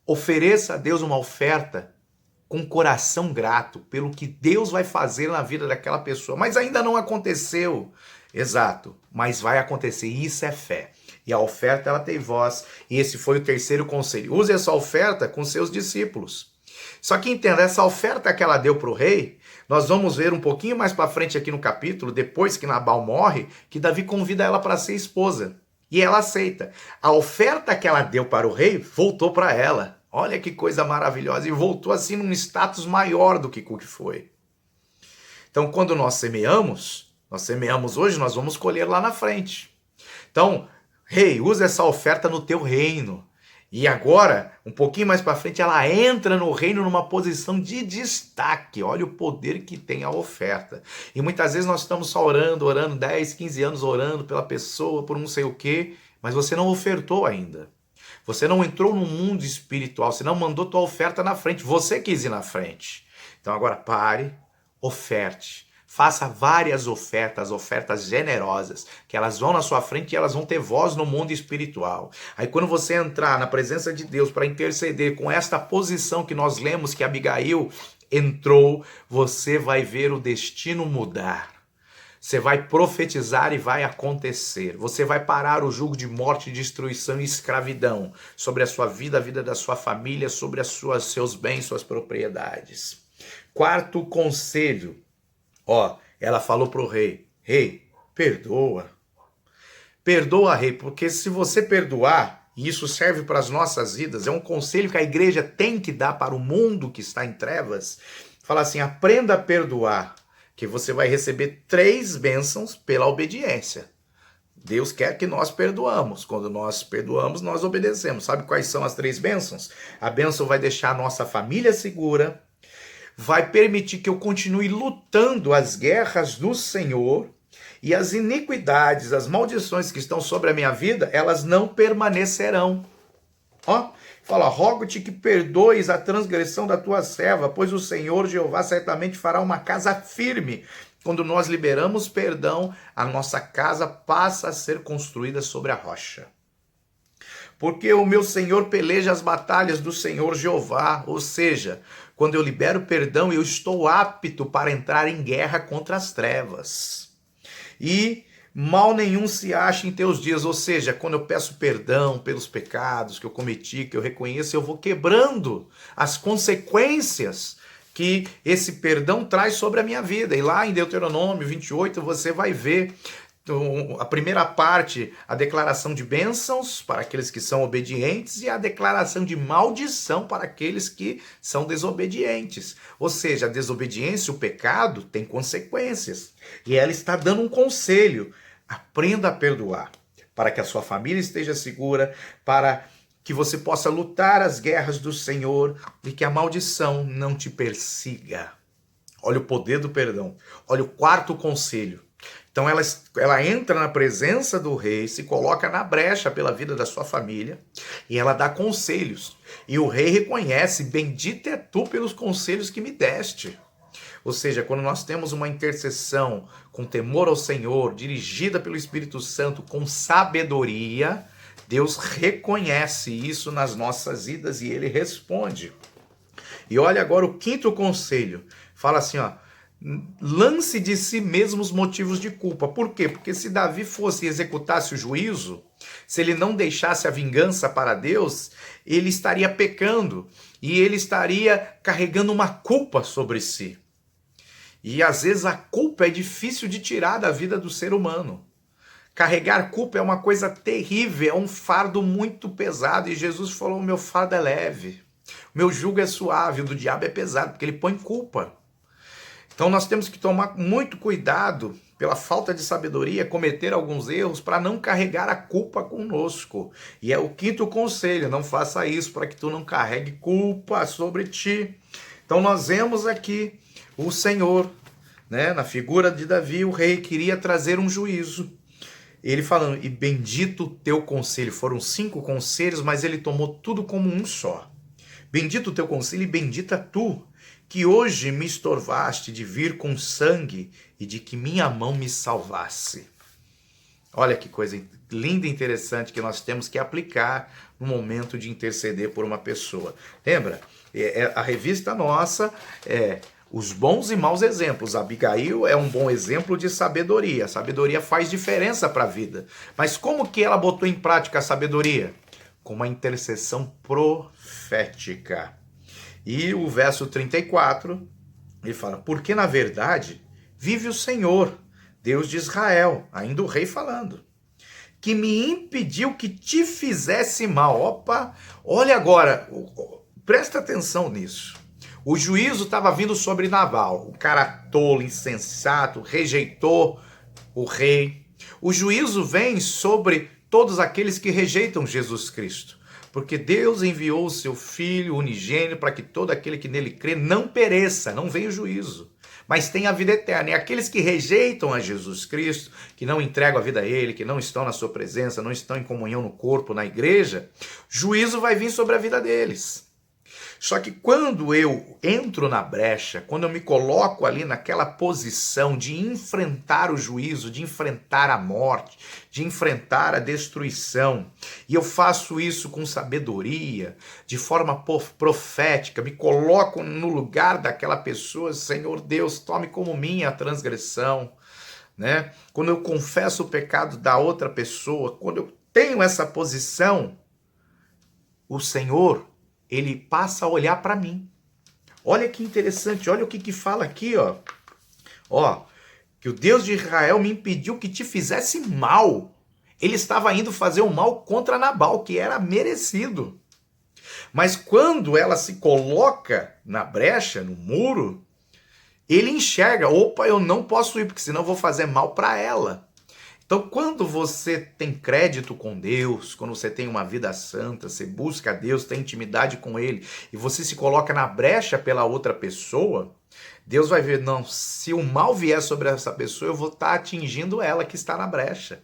Ofereça a Deus uma oferta com coração grato pelo que Deus vai fazer na vida daquela pessoa. Mas ainda não aconteceu. Exato, mas vai acontecer. Isso é fé. E a oferta, ela tem voz. E esse foi o terceiro conselho. Use essa oferta com seus discípulos. Só que entenda, essa oferta que ela deu para o rei, nós vamos ver um pouquinho mais para frente aqui no capítulo, depois que Nabal morre, que Davi convida ela para ser esposa. E ela aceita. A oferta que ela deu para o rei voltou para ela. Olha que coisa maravilhosa. E voltou assim num status maior do que o que foi. Então, quando nós semeamos hoje, nós vamos colher lá na frente. Então, rei, usa essa oferta no teu reino. E agora, um pouquinho mais para frente, ela entra no reino numa posição de destaque. Olha o poder que tem a oferta. E muitas vezes nós estamos só orando 10, 15 anos orando pela pessoa, por não sei o quê, mas você não ofertou ainda. Você não entrou no mundo espiritual, você não mandou tua oferta na frente, você quis ir na frente. Então agora pare, oferte. Faça várias ofertas generosas, que elas vão na sua frente e elas vão ter voz no mundo espiritual. Aí quando você entrar na presença de Deus para interceder com esta posição que nós lemos que Abigail entrou, você vai ver o destino mudar. Você vai profetizar e vai acontecer. Você vai parar o jugo de morte, destruição e escravidão sobre a sua vida, a vida da sua família, sobre seus bens, suas propriedades. Quarto conselho. Ela falou para o rei, rei, perdoa. Perdoa, rei, porque se você perdoar, e isso serve para as nossas vidas, é um conselho que a igreja tem que dar para o mundo que está em trevas, fala assim, aprenda a perdoar, que você vai receber 3 bênçãos pela obediência. Deus quer que nós perdoamos. Quando nós perdoamos, nós obedecemos. Sabe quais são as 3 bênçãos? A bênção vai deixar a nossa família segura, vai permitir que eu continue lutando as guerras do Senhor e as iniquidades, as maldições que estão sobre a minha vida, elas não permanecerão. Ó, fala, rogo-te que perdoes a transgressão da tua serva, pois o Senhor Jeová certamente fará uma casa firme. Quando nós liberamos perdão, a nossa casa passa a ser construída sobre a rocha. Porque o meu Senhor peleja as batalhas do Senhor Jeová, ou seja, quando eu libero perdão, eu estou apto para entrar em guerra contra as trevas. E mal nenhum se acha em teus dias, ou seja, quando eu peço perdão pelos pecados que eu cometi, que eu reconheço, eu vou quebrando as consequências que esse perdão traz sobre a minha vida. E lá em Deuteronômio 28 você vai ver a primeira parte, a declaração de bênçãos para aqueles que são obedientes e a declaração de maldição para aqueles que são desobedientes. Ou seja, a desobediência, o pecado, tem consequências. E ela está dando um conselho: aprenda a perdoar, para que a sua família esteja segura, para que você possa lutar as guerras do Senhor e que a maldição não te persiga. Olha o poder do perdão. Olha o quarto conselho. Então ela entra na presença do rei, se coloca na brecha pela vida da sua família e ela dá conselhos. E o rei reconhece: bendito é tu pelos conselhos que me deste. Ou seja, quando nós temos uma intercessão com temor ao Senhor, dirigida pelo Espírito Santo, com sabedoria, Deus reconhece isso nas nossas vidas e ele responde. E olha agora o quinto conselho. Fala assim, ó: lance de si mesmo os motivos de culpa. Por quê? Porque se Davi fosse e executasse o juízo, se ele não deixasse a vingança para Deus, ele estaria pecando e ele estaria carregando uma culpa sobre si. E às vezes a culpa é difícil de tirar da vida do ser humano. Carregar culpa é uma coisa terrível, é um fardo muito pesado. E Jesus falou: o meu fardo é leve, o meu jugo é suave, o do diabo é pesado, porque ele põe culpa. Então nós temos que tomar muito cuidado, pela falta de sabedoria, cometer alguns erros para não carregar a culpa conosco. E é o quinto conselho: não faça isso para que tu não carregue culpa sobre ti. Então nós vemos aqui o Senhor, né, na figura de Davi, o rei queria trazer um juízo. Ele falando: e bendito o teu conselho. Foram 5 conselhos, mas ele tomou tudo como um só. Bendito o teu conselho e bendita tu, que hoje me estorvaste de vir com sangue e de que minha mão me salvasse. Olha que coisa linda e interessante que nós temos que aplicar no momento de interceder por uma pessoa. Lembra? A revista nossa é Os Bons e Maus Exemplos. A Abigail é um bom exemplo de sabedoria. A sabedoria faz diferença para a vida. Mas como que ela botou em prática a sabedoria? Com uma intercessão profética. E o verso 34, ele fala: porque na verdade vive o Senhor, Deus de Israel, ainda o rei falando, que me impediu que te fizesse mal. Opa, olha agora, presta atenção nisso. O juízo estava vindo sobre Nabal, o cara tolo, insensato, rejeitou o rei. O juízo vem sobre todos aqueles que rejeitam Jesus Cristo. Porque Deus enviou o seu Filho unigênito para que todo aquele que nele crê não pereça, não venha o juízo, mas tenha a vida eterna. E aqueles que rejeitam a Jesus Cristo, que não entregam a vida a Ele, que não estão na sua presença, não estão em comunhão no corpo, na igreja, juízo vai vir sobre a vida deles. Só que quando eu entro na brecha, quando eu me coloco ali naquela posição de enfrentar o juízo, de enfrentar a morte, de enfrentar a destruição, e eu faço isso com sabedoria, de forma profética, me coloco no lugar daquela pessoa: Senhor Deus, tome como minha a transgressão, né? Quando eu confesso o pecado da outra pessoa, quando eu tenho essa posição, o Senhor, ele passa a olhar para mim. Olha que interessante, olha o que fala aqui, ó. Ó, que o Deus de Israel me impediu que te fizesse mal. Ele estava indo fazer o mal contra Nabal, que era merecido. Mas quando ela se coloca na brecha, no muro, ele enxerga: opa, eu não posso ir, porque senão eu vou fazer mal para ela. Então, quando você tem crédito com Deus, quando você tem uma vida santa, você busca Deus, tem intimidade com Ele, e você se coloca na brecha pela outra pessoa, Deus vai ver, não, se o mal vier sobre essa pessoa, eu vou estar atingindo ela que está na brecha.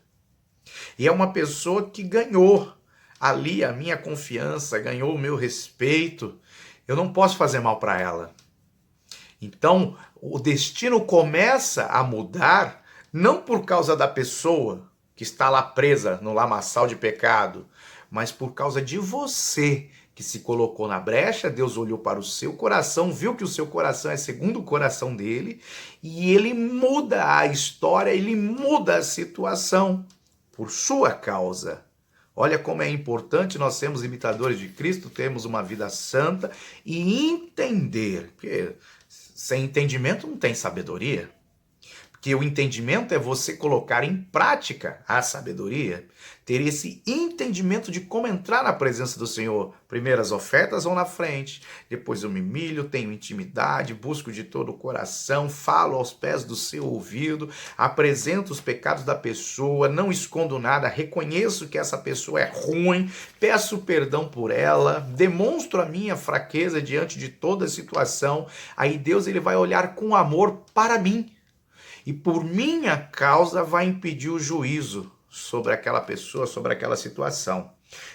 E é uma pessoa que ganhou ali a minha confiança, ganhou o meu respeito. Eu não posso fazer mal para ela. Então, o destino começa a mudar, não por causa da pessoa que está lá presa no lamaçal de pecado, mas por causa de você que se colocou na brecha. Deus olhou para o seu coração, viu que o seu coração é segundo o coração dele, e ele muda a história, ele muda a situação por sua causa. Olha como é importante nós sermos imitadores de Cristo, termos uma vida santa e entender, porque sem entendimento não tem sabedoria. Porque o entendimento é você colocar em prática a sabedoria, ter esse entendimento de como entrar na presença do Senhor. Primeiro as ofertas vão na frente, depois eu me humilho, tenho intimidade, busco de todo o coração, falo aos pés do seu ouvido, apresento os pecados da pessoa, não escondo nada, reconheço que essa pessoa é ruim, peço perdão por ela, demonstro a minha fraqueza diante de toda a situação. Aí Deus ele vai olhar com amor para mim. E por minha causa vai impedir o juízo sobre aquela pessoa, sobre aquela situação.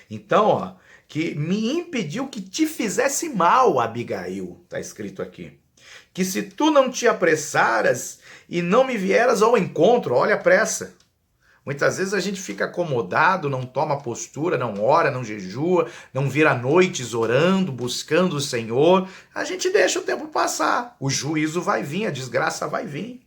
Então, ó, que me impediu que te fizesse mal, Abigail, está escrito aqui. Que se tu não te apressaras e não me vieras ao encontro, olha a pressa. Muitas vezes a gente fica acomodado, não toma postura, não ora, não jejua, não vira noites orando, buscando o Senhor. A gente deixa o tempo passar. O juízo vai vir, a desgraça vai vir.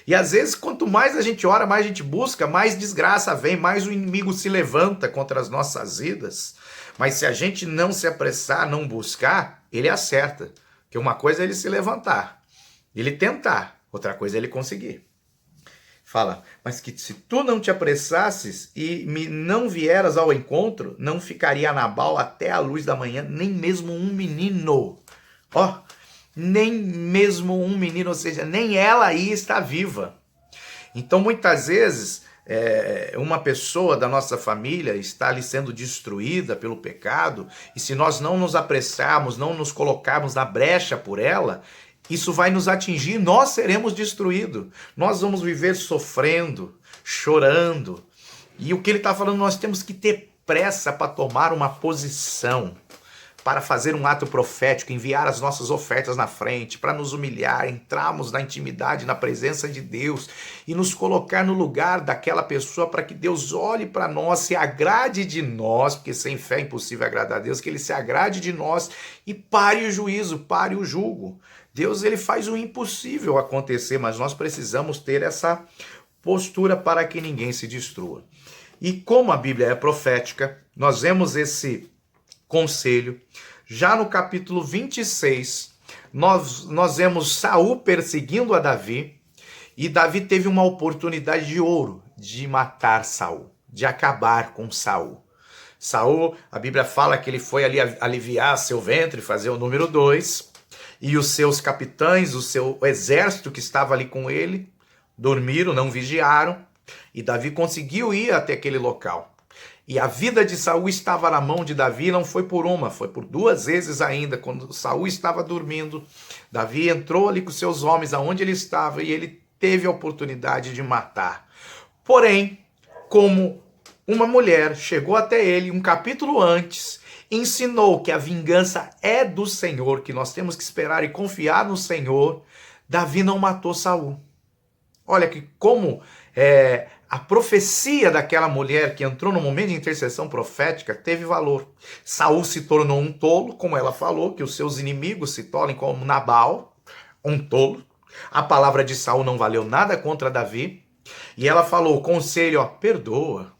E às vezes, quanto mais a gente ora, mais a gente busca, mais desgraça vem, mais o inimigo se levanta contra as nossas vidas. Mas se a gente não se apressar, não buscar, ele acerta. Porque uma coisa é ele se levantar, ele tentar, outra coisa é ele conseguir. Fala, mas que se tu não te apressasses e me não vieras ao encontro, não ficaria Nabal até a luz da manhã, nem mesmo um menino. Ó, nem mesmo um menino, ou seja, nem ela aí está viva. Então, muitas vezes, uma pessoa da nossa família está ali sendo destruída pelo pecado, e se nós não nos apressarmos, não nos colocarmos na brecha por ela, isso vai nos atingir, nós seremos destruídos. Nós vamos viver sofrendo, chorando. E o que ele está falando, nós temos que ter pressa para tomar uma posição, para fazer um ato profético, enviar as nossas ofertas na frente, para nos humilhar, entrarmos na intimidade, na presença de Deus e nos colocar no lugar daquela pessoa para que Deus olhe para nós, se agrade de nós, porque sem fé é impossível agradar a Deus, que Ele se agrade de nós e pare o juízo, pare o julgo. Deus ele faz o impossível acontecer, mas nós precisamos ter essa postura para que ninguém se destrua. E como a Bíblia é profética, nós vemos esse conselho. Já no capítulo 26, nós vemos Saul perseguindo a Davi, e Davi teve uma oportunidade de ouro de matar Saul, de acabar com Saul. Saul, a Bíblia fala que ele foi ali aliviar seu ventre, fazer o número 2, e os seus capitães, o seu exército que estava ali com ele, dormiram, não vigiaram, e Davi conseguiu ir até aquele local. E a vida de Saul estava na mão de Davi, não foi por uma, foi por 2 vezes ainda. Quando Saul estava dormindo, Davi entrou ali com seus homens aonde ele estava e ele teve a oportunidade de matar. Porém, como uma mulher chegou até ele um capítulo antes, ensinou que a vingança é do Senhor, que nós temos que esperar e confiar no Senhor, Davi não matou Saul. Olha que como a profecia daquela mulher que entrou no momento de intercessão profética teve valor. Saul se tornou um tolo, como ela falou, que os seus inimigos se tornem como Nabal, um tolo. A palavra de Saul não valeu nada contra Davi. E ela falou, conselho, perdoa.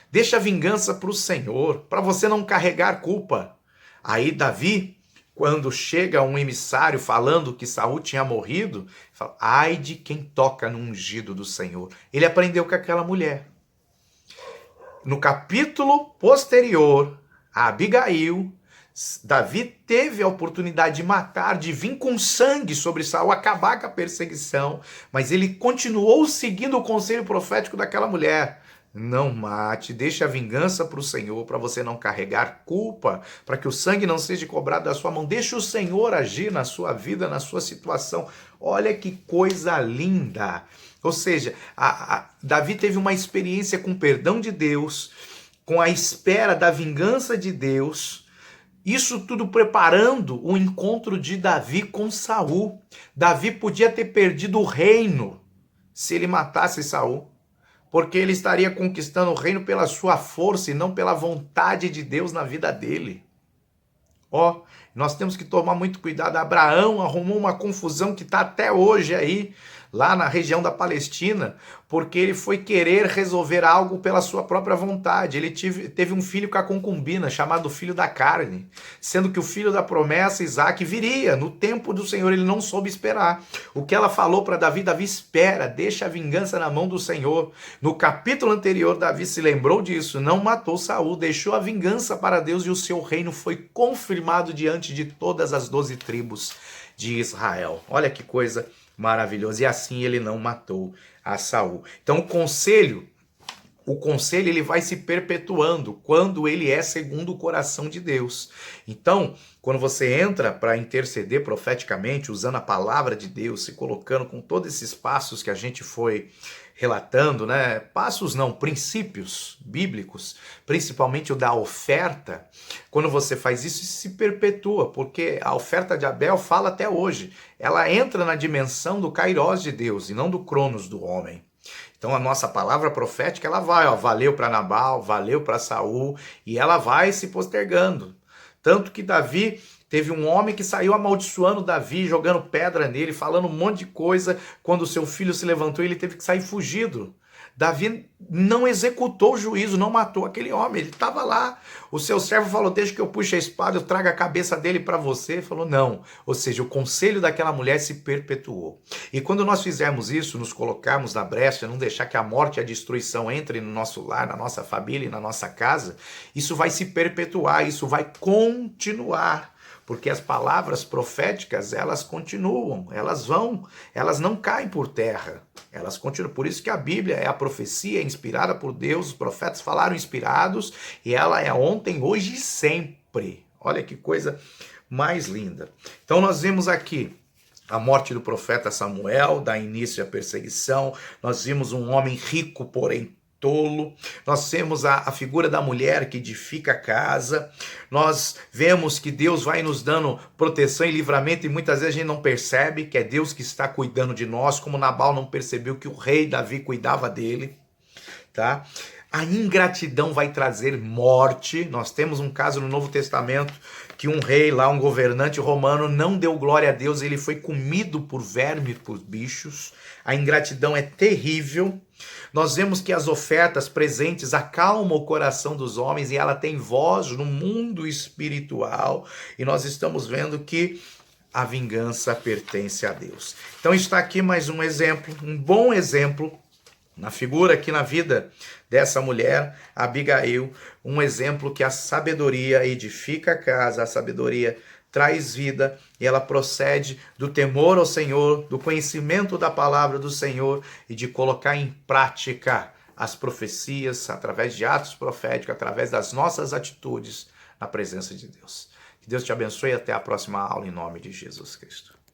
Deixa a vingança para o Senhor, para você não carregar culpa. Aí Davi, quando chega um emissário falando que Saul tinha morrido, fala, ai de quem toca no ungido do Senhor. Ele aprendeu com aquela mulher. No capítulo posterior, a Abigail, Davi teve a oportunidade de matar, de vir com sangue sobre Saul, acabar com a perseguição, mas ele continuou seguindo o conselho profético daquela mulher. não mate, deixe a vingança para o Senhor, para você não carregar culpa, para que o sangue não seja cobrado da sua mão. Deixe o Senhor agir na sua vida, na sua situação. Olha que coisa linda! Ou seja, Davi teve uma experiência com o perdão de Deus, com a espera da vingança de Deus, isso tudo preparando o encontro de Davi com Saul. Davi podia ter perdido o reino se ele matasse Saul, porque ele estaria conquistando o reino pela sua força e não pela vontade de Deus na vida dele. Ó, nós temos que tomar muito cuidado. Abraão arrumou uma confusão que está até hoje aí, lá na região da Palestina, porque ele foi querer resolver algo pela sua própria vontade. Ele teve um filho com a concubina, chamado filho da carne, sendo que o filho da promessa, Isaac, viria no tempo do Senhor. Ele não soube esperar. O que ela falou para Davi, Davi espera, deixa a vingança na mão do Senhor. No capítulo anterior, Davi se lembrou disso, não matou Saul, deixou a vingança para Deus e o seu reino foi confirmado diante de todas as 12 tribos de Israel. Olha que coisa maravilhoso. E assim ele não matou a Saul. Então o conselho ele vai se perpetuando quando ele é segundo o coração de Deus. Então, quando você entra para interceder profeticamente, usando a palavra de Deus, se colocando com todos esses passos que a gente foi relatando, né? Passos não, princípios bíblicos, principalmente o da oferta. Quando você faz isso, isso se perpetua, porque a oferta de Abel fala até hoje. Ela entra na dimensão do kairós de Deus e não do cronos do homem. Então a nossa palavra profética, ela vai, ó, valeu para Nabal, valeu para Saul, e ela vai se postergando. Tanto que Davi teve um homem que saiu amaldiçoando Davi, jogando pedra nele, falando um monte de coisa. Quando o seu filho se levantou, ele teve que sair fugido. Davi não executou o juízo, não matou aquele homem, ele estava lá. O seu servo falou, deixa que eu puxe a espada, eu trago a cabeça dele para você. Ele falou, não. Ou seja, o conselho daquela mulher se perpetuou. E quando nós fizermos isso, nos colocarmos na brecha, não deixar que a morte e a destruição entrem no nosso lar, na nossa família e na nossa casa, isso vai se perpetuar, isso vai continuar. Porque as palavras proféticas, elas continuam, elas não caem por terra, elas continuam. Por isso que a Bíblia é a profecia inspirada por Deus, os profetas falaram inspirados, e ela é ontem, hoje e sempre. Olha que coisa mais linda. Então nós vemos aqui a morte do profeta Samuel, dá início à perseguição. Nós vimos um homem rico, porém tolo. Nós temos a figura da mulher que edifica a casa. Nós vemos que Deus vai nos dando proteção e livramento, e muitas vezes a gente não percebe que é Deus que está cuidando de nós, como Nabal não percebeu que o rei Davi cuidava dele, tá? A ingratidão vai trazer morte. Nós temos um caso no Novo Testamento que um rei lá, um governante romano, não deu glória a Deus, ele foi comido por vermes, por bichos. A ingratidão é terrível. Nós vemos que as ofertas presentes acalmam o coração dos homens e ela tem voz no mundo espiritual. E nós estamos vendo que a vingança pertence a Deus. Então está aqui mais um exemplo, um bom exemplo, na figura aqui na vida dessa mulher, Abigail, um exemplo que a sabedoria edifica a casa, a sabedoria traz vida, e ela procede do temor ao Senhor, do conhecimento da palavra do Senhor e de colocar em prática as profecias através de atos proféticos, através das nossas atitudes na presença de Deus. Que Deus te abençoe e até a próxima aula em nome de Jesus Cristo.